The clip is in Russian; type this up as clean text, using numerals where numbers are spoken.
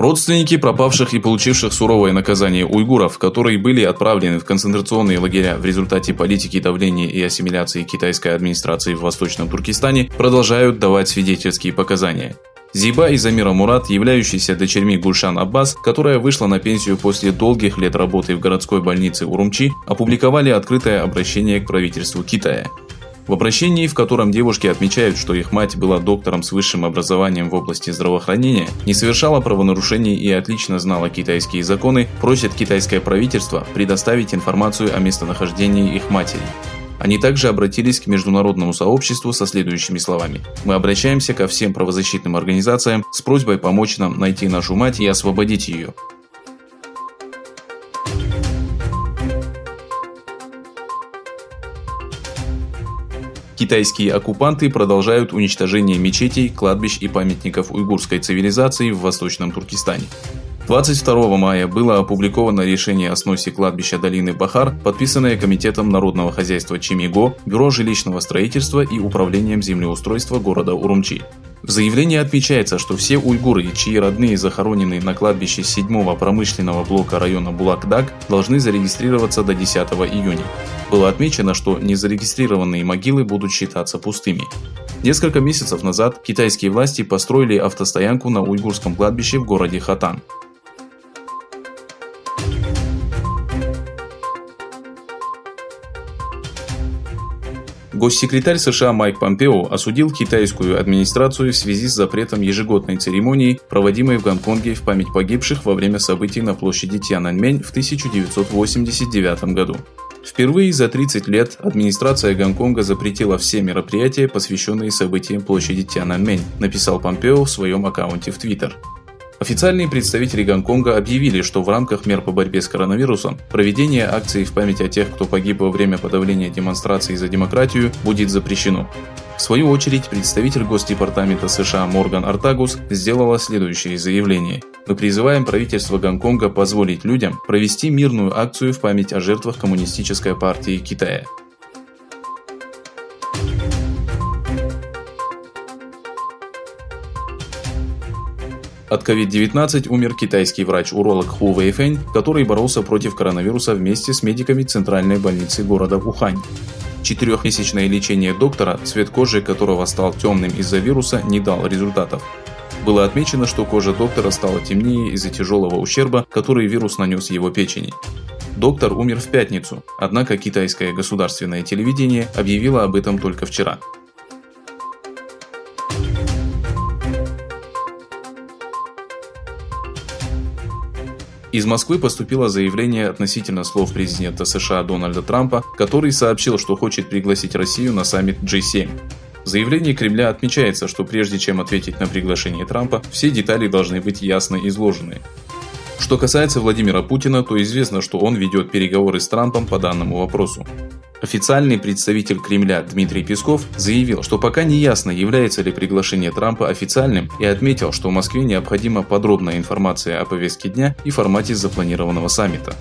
Родственники пропавших и получивших суровое наказание уйгуров, которые были отправлены в концентрационные лагеря в результате политики давления и ассимиляции китайской администрации в Восточном Туркестане, продолжают давать свидетельские показания. Зиба и Замира Мурат, являющиеся дочерьми Гульшан Аббас, которая вышла на пенсию после долгих лет работы в городской больнице Урумчи, опубликовали открытое обращение к правительству Китая. В обращении, в котором девушки отмечают, что их мать была доктором с высшим образованием в области здравоохранения, не совершала правонарушений и отлично знала китайские законы, просят китайское правительство предоставить информацию о местонахождении их матери. Они также обратились к международному сообществу со следующими словами: «Мы обращаемся ко всем правозащитным организациям с просьбой помочь нам найти нашу мать и освободить ее». Китайские оккупанты продолжают уничтожение мечетей, кладбищ и памятников уйгурской цивилизации в Восточном Туркестане. 22 мая было опубликовано решение о сносе кладбища долины Бахар, подписанное Комитетом народного хозяйства Чимиго, Бюро жилищного строительства и Управлением землеустройства города Урумчи. В заявлении отмечается, что все уйгуры, чьи родные захоронены на кладбище 7-го промышленного блока района Булак-Даг, должны зарегистрироваться до 10 июня. Было отмечено, что незарегистрированные могилы будут считаться пустыми. Несколько месяцев назад китайские власти построили автостоянку на уйгурском кладбище в городе Хатан. Госсекретарь США Майк Помпео осудил китайскую администрацию в связи с запретом ежегодной церемонии, проводимой в Гонконге в память погибших во время событий на площади Тяньаньмэнь в 1989 году. Впервые за 30 лет администрация Гонконга запретила все мероприятия, посвященные событиям площади Тяньаньмэнь, написал Помпео в своем аккаунте в Twitter. Официальные представители Гонконга объявили, что в рамках мер по борьбе с коронавирусом проведение акций в память о тех, кто погиб во время подавления демонстраций за демократию, будет запрещено. В свою очередь, представитель Госдепартамента США Морган Ортагус сделала следующее заявление: «Мы призываем правительство Гонконга позволить людям провести мирную акцию в память о жертвах Коммунистической партии Китая». От COVID-19 умер китайский врач-уролог Ху Вэйфэнь, который боролся против коронавируса вместе с медиками Центральной больницы города Ухань. 4-месячное лечение доктора, цвет кожи которого стал темным из-за вируса, не дал результатов. Было отмечено, что кожа доктора стала темнее из-за тяжелого ущерба, который вирус нанес его печени. Доктор умер в пятницу, однако китайское государственное телевидение объявило об этом только вчера. Из Москвы поступило заявление относительно слов президента США Дональда Трампа, который сообщил, что хочет пригласить Россию на саммит G7. В заявлении Кремля отмечается, что прежде чем ответить на приглашение Трампа, все детали должны быть ясно изложены. Что касается Владимира Путина, то известно, что он ведет переговоры с Трампом по данному вопросу. Официальный представитель Кремля Дмитрий Песков заявил, что пока не ясно, является ли приглашение Трампа официальным, и отметил, что Москве необходима подробная информация о повестке дня и формате запланированного саммита.